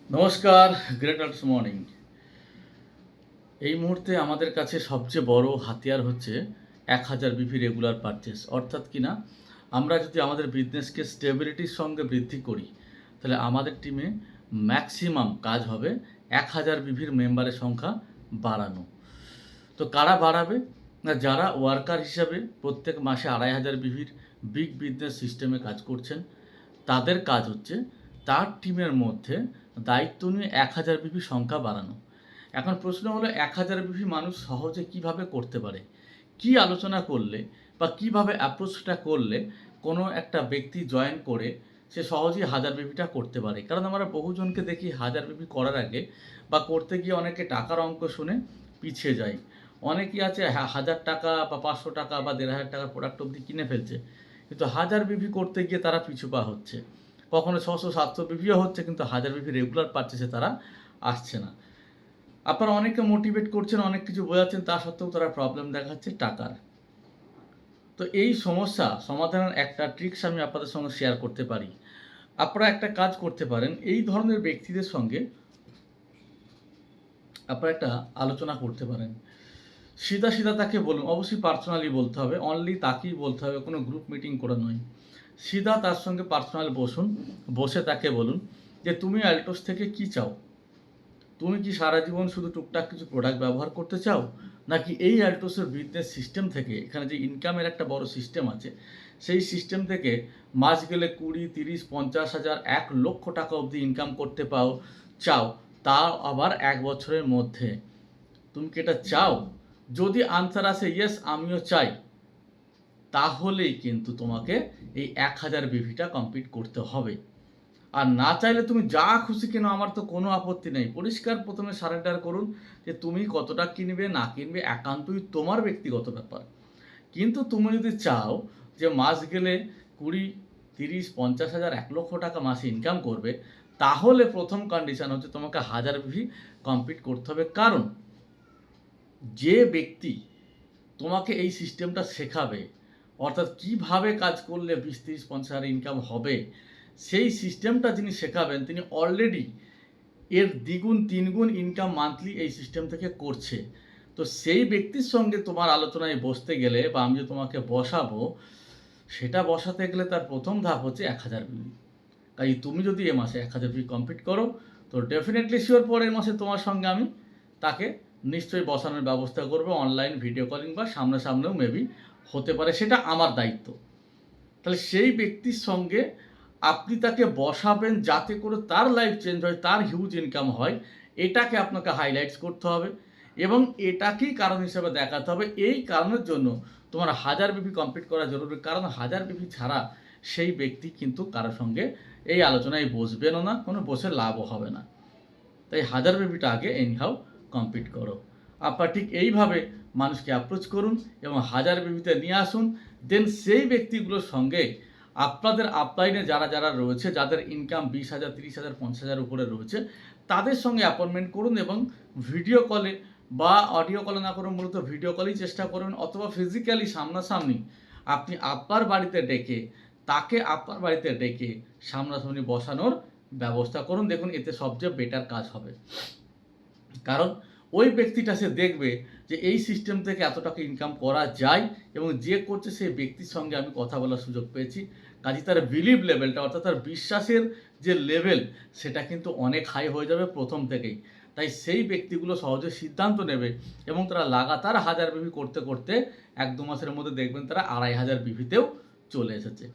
নমস্কার, great arts morning. এই মুহূর্তে আমাদের কাছে সবচেয়ে বড় হাতিয়ার হচ্ছে 1000 বিভি রেগুলার পারচেস। অর্থাৎ কিনা আমরা যদি আমাদের বিজনেসকে স্টেবিলিটির সঙ্গে বৃদ্ধি করি, তাহলে আমাদের টিমে ম্যাক্সিমাম কাজ হবে 1000 বিভির মেম্বারের সংখ্যা বাড়ানো। তো কারা বাড়াবে? না, যারা ওয়ার্কার হিসাবে প্রত্যেক মাসে 2500 বিভির বিগ বিজনেস সিস্টেমে কাজ করছেন, তাদের কাজ হচ্ছে তার টিমের মধ্যে দায়িত্ব নিয়ে 1000 বিভি সংখ্যা বাড়ানো। এখন প্রশ্ন হলো 1000 বিভি মানুষ সহজে কিভাবে করতে পারে? কি আলোচনা করলে বা কিভাবে অ্যাপ্রোচটা করলে কোনো একটা ব্যক্তি জয়েন করে সে সহজেই 1000 বিভিটা করতে পারে? কারণ আমরা বহুজনকে দেখি 1000 বিভি করার আগে বা করতে গিয়ে অনেকে টাকার অঙ্ক শুনে পিছিয়ে যায়। অনেকেই আছে 1000 টাকা বা 500 টাকা বা 1500 টাকার প্রোডাক্ট অবধি কিনে ফেলছে, কিন্তু 1000 বিভি করতে গিয়ে তারা পিছু পা হচ্ছে। কখনো 600-700 বিভিও হচ্ছে, কিন্তু 1000 বিভি রেগুলার পারচেসে তারা আসছে না। আপনারা অনেককে মোটিভেট করছেন, অনেক কিছু বোঝাচ্ছেন, তা সত্ত্বেও তারা প্রবলেম দেখাচ্ছে টাকার। তো এই সমস্যা সমাধানের একটা ট্রিক্স আমি আপনাদের সঙ্গে শেয়ার করতে পারি। আপনারা একটা কাজ করতে পারেন, এই ধরনের ব্যক্তিদের সঙ্গে আপনারা একটা আলোচনা করতে পারেন। সিধা সিধা তাকে বলুন, অবশ্যই পার্সোনালি বলতে হবে, অনলি তাকেই বলতে হবে, কোনো গ্রুপ মিটিং করে নয়। সিধা তার সঙ্গে পার্সোনাল বসুন, বসে তাকে বলুন যে তুমি অ্যালটোস থেকে কি চাও? তুমি কি সারা জীবন শুধু টুকটাক কিছু প্রোডাক্ট ব্যবহার করতে চাও, নাকি এই অ্যালটোসের বিজনেস সিস্টেম থেকে, এখানে যে ইনকামের একটা বড় সিস্টেম আছে, সেই সিস্টেম থেকে মাস গেলে 20, 30, 50,000, 1,00,000 টাকা অবধি ইনকাম করতে চাও, তাও আবার 1 বছরের মধ্যে? তুমি কি এটা চাও? যদি আনসার আসে ইয়েস আমিও চাই, তাহলেই কিন্তু তোমাকে এই 1000 বিভিটা কমপ্লিট করতে হবে। আর না চাইলে তুমি যা খুশি কেনো, আমার তো কোনো আপত্তি নেই। পরিষ্কার প্রথমে সারেন্ডার করুন যে তুমি কতটা কিনবে না কিনবে একান্তই তোমার ব্যক্তিগত ব্যাপার। কিন্তু তুমি যদি চাও যে মাস গেলে 20, 30, 50,000, 1,00,000 টাকা মাসে ইনকাম করবে, তাহলে প্রথম কন্ডিশন হচ্ছে তোমাকে 1000 বিভি কমপ্লিট করতে হবে। কারণ যে ব্যক্তি তোমাকে এই সিস্টেমটা শেখাবে, অর্থাৎ কিভাবে কাজ করলে 20, 30, 50,000 ইনকাম হবে, সেই সিস্টেমটা যিনি শেখাবেন তিনি অলরেডি এর দ্বিগুণ 3 গুণ ইনকাম মান্থলি এই সিস্টেম থেকে করছে। তো সেই ব্যক্তির সঙ্গে তোমার আলোচনায় বসতে গেলে বা আমি যে তোমাকে বসাবো, সেটা বসাতে গেলে তার প্রথম ধাপ হচ্ছে 1000 বিভি। তাই তুমি যদি এ মাসে 1000 বিভি কমপ্লিট করো, তো ডেফিনেটলি শিওর পরের মাসে তোমার সঙ্গে আমি তাকে নিশ্চয়ই বসানোর ব্যবস্থা করবো, অনলাইন ভিডিও কলিং বা সামনাসামনিও মেবি হতে পারে, সেটা আমার দায়িত্ব। তাহলে সেই ব্যক্তির সঙ্গে আপনি তাকে বসাবেন যাতে করে তার লাইফ চেঞ্জ হয়, তার হিউজ ইনকাম হয়, এটাকে আপনাকে হাইলাইটস করতে হবে এবং এটাকেই কারণ হিসেবে দেখাতে হবে। এই কারণের জন্য তোমার 1000 বিভি কমপ্লিট করা জরুরি, কারণ 1000 বিভি ছাড়া সেই ব্যক্তি কিন্তু কারোর সঙ্গে এই আলোচনায় বসবেনও না, কোনো বসে লাভও হবে না। তাই 1000 বিভিটা আগে এনিহাউ কমপ্লিট করো। আপনারা ঠিক এইভাবে মানুষকে অ্যাপ্রোচ করুন এবং 1000 বিভিতে নিয়ে আসুন। দেন সেই ব্যক্তিগুলোর সঙ্গে আপনাদের আপলাইনে যারা যারা রয়েছে, যাদের ইনকাম 20,000, 30,000, 50,000 উপরে রয়েছে, তাদের সঙ্গে অ্যাপয়েন্টমেন্ট করুন এবং ভিডিও কলে বা অডিও কলে না করে মূলত ভিডিও কলেই চেষ্টা করুন, অথবা ফিজিক্যালি সামনাসামনি আপনি আপনার বাড়িতে ডেকে তাকে আপনার বাড়িতে ডেকে সামনাসামনি বসানোর ব্যবস্থা করুন। দেখুন এতে সবচেয়ে বেটার কাজ হবে, কারণ ওই ব্যক্তিটা সে দেখবে যে এই সিস্টেম থেকে এত টাকা ইনকাম করা যায় এবং যে করছে সেই ব্যক্তির সঙ্গে আমি কথা বলার সুযোগ পেয়েছি। কাজে তার বিলিভ লেভেলটা, অর্থাৎ তার বিশ্বাসের যে লেভেল, সেটা কিন্তু অনেক হাই হয়ে যাবে প্রথম থেকেই। তাই সেই ব্যক্তিগুলো সহজে সিদ্ধান্ত নেবে এবং তারা লাগাতার 1000 বিভি করতে করতে 1-2 মাসের মধ্যে দেখবেন তারা 2500 বিভিতেও চলে এসেছে।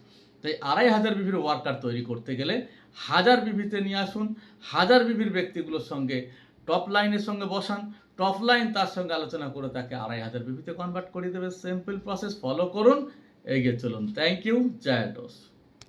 তাই 2500 বিভির ওয়ার্কার তৈরি করতে গেলে 1000 বিভিতে নিয়ে আসুন। 1000 বিভির ব্যক্তিগুলোর সঙ্গে টপ লাইনের সঙ্গে বসান, টপ লাইন তার সঙ্গে আলোচনা করে তাকে 2500 বিভিতে কনভার্ট করে দেবে। সিম্পল প্রসেস ফলো করুন, এগিয়ে চলুন। Thank you. জয় ডোস।